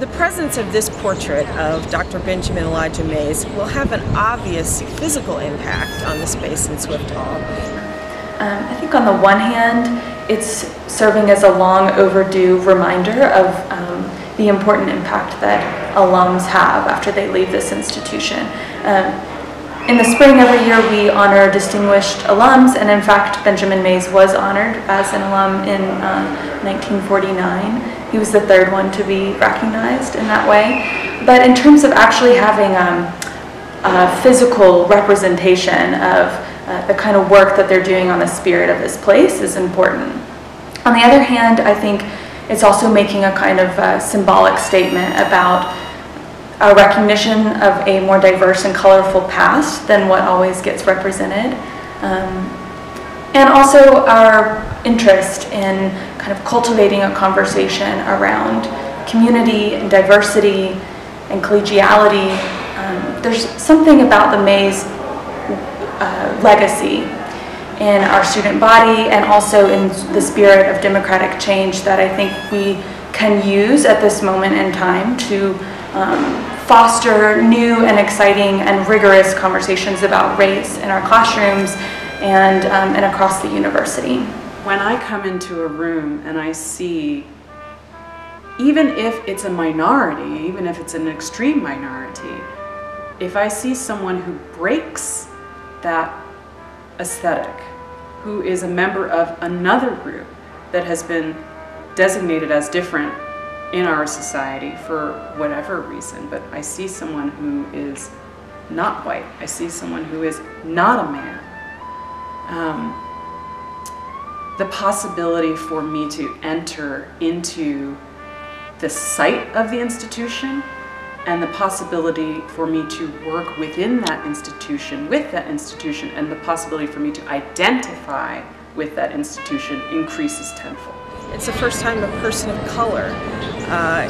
The presence of this portrait of Dr. Benjamin Elijah Mays will have an obvious physical impact on the space in Swift Hall. I think on the one hand, it's serving as a long overdue reminder of the important impact that alums have after they leave this institution. In the spring every year we honor distinguished alums, and in fact Benjamin Mays was honored as an alum in 1949. He was the third one to be recognized in that way. But in terms of actually having a physical representation of the kind of work that they're doing on the spirit of this place is important. On the other hand, I think it's also making a kind of symbolic statement about a recognition of a more diverse and colorful past than what always gets represented. And also our interest in kind of cultivating a conversation around community and diversity and collegiality. There's something about the Mays legacy in our student body and also in the spirit of democratic change that I think we can use at this moment in time to foster new and exciting and rigorous conversations about race in our classrooms and across the university. When I come into a room and I see, even if it's a minority, even if it's an extreme minority, if I see someone who breaks that aesthetic, who is a member of another group that has been designated as different in our society for whatever reason, but I see someone who is not white, I see someone who is not a man, the possibility for me to enter into the site of the institution and the possibility for me to work within that institution, with that institution, and the possibility for me to identify with that institution increases tenfold. It's the first time a person of color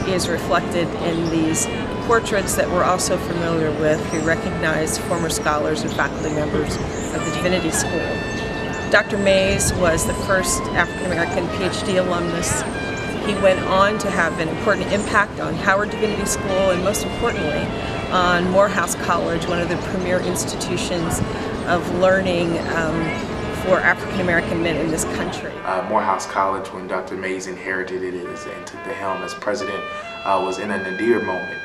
is reflected in these portraits that we're also familiar with, who recognize former scholars and faculty members of the Divinity School. Dr. Mays was the first African American Ph.D. alumnus. He went on to have an important impact on Howard Divinity School and most importantly on Morehouse College, one of the premier institutions of learning for African American men in this country. Morehouse College, when Dr. Mays inherited it and took the helm as president, was in a nadir moment.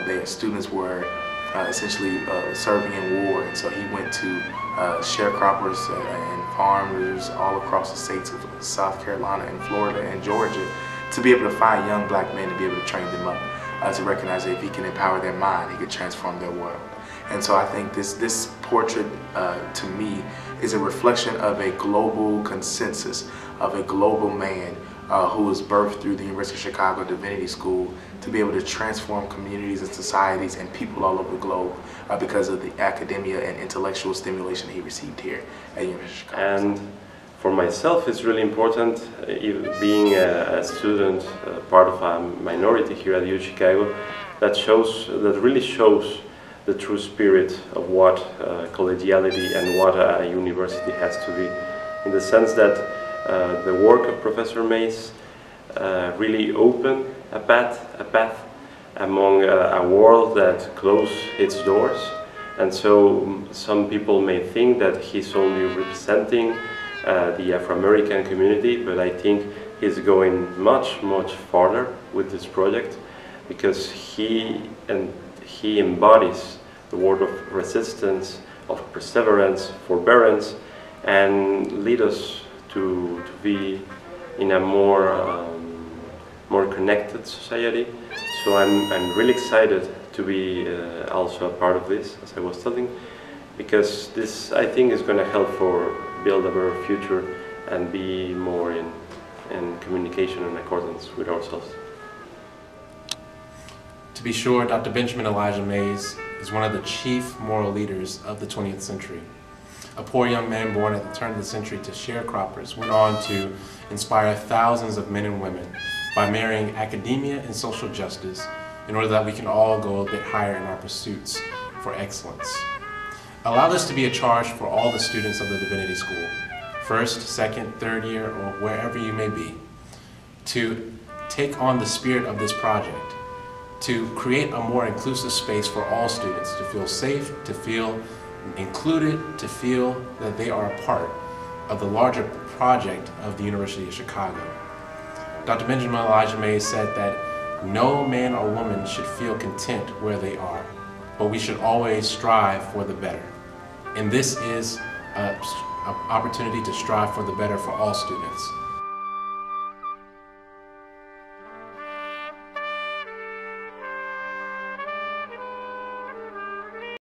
Their students were essentially serving in war, and so he went to sharecroppers and farmers all across the states of South Carolina and Florida and Georgia to be able to find young black men and be able to train them up to recognize that if he can empower their mind, he could transform their world. And so I think this portrait, to me, is a reflection of a global consensus of a global man who was birthed through the University of Chicago Divinity School to be able to transform communities and societies and people all over the globe because of the academia and intellectual stimulation he received here at the University of Chicago. And for myself, it's really important, being a student, part of a minority here at U Chicago, that really shows the true spirit of what collegiality and what a university has to be, in the sense that the work of Professor Mays really opened a path among a world that closed its doors. And so some people may think that he's only representing the Afro-American community, but I think he's going much, much farther with this project, because he embodies the word of resistance, of perseverance, forbearance, and lead us to be in a more connected society. So I'm really excited to be also a part of this, as I was telling, because this, I think, is going to help for build a better future and be more in communication and accordance with ourselves. To be sure, Dr. Benjamin Elijah Mays is one of the chief moral leaders of the 20th century. A poor young man born at the turn of the century to sharecroppers went on to inspire thousands of men and women by marrying academia and social justice in order that we can all go a bit higher in our pursuits for excellence. Allow this to be a charge for all the students of the Divinity School, first, second, third year, or wherever you may be, to take on the spirit of this project to create a more inclusive space for all students, to feel safe, to feel included, to feel that they are a part of the larger project of the University of Chicago. Dr. Benjamin Elijah Mays said that no man or woman should feel content where they are, but we should always strive for the better. And this is an opportunity to strive for the better for all students.